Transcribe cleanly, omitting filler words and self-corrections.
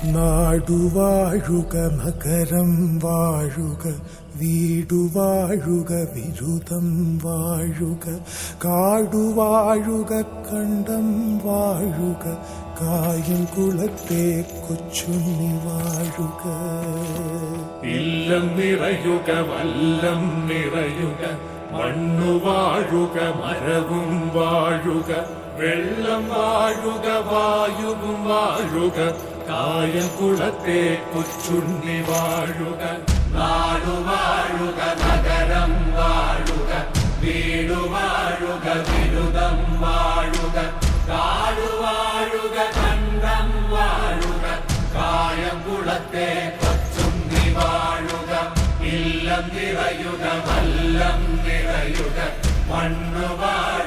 നാടുവാഴുക നഗരം വാഴുക വീടുവാഴുക വിരുദം വാഴുക കാടുവാഴുക കണ്ടം വാഴുക കായം കുളത്തെ കൊച്ചുണ്ണി വാഴുക. ഇല്ലം നിറയുക വല്ലം നിറയുക മണ്ണു വാഴുക മരവും വാഴുക വെള്ളം വാഴുക വായുവും വാഴുക കായം കുളത്തെ കൊച്ചുണ്ണി വാഴുക. നാടു വാഴുക നഗരം വാഴുക വീടു വാഴുക വിരുദം വാഴുക കാടു വാഴുക കണ്ടം വാഴുക കായം കുളത്തെ കൊച്ചുണ്ണി വാഴുക. ഇല്ലം നിറയുക വല്ലം നിറയുക മണ്ണു വാഴുക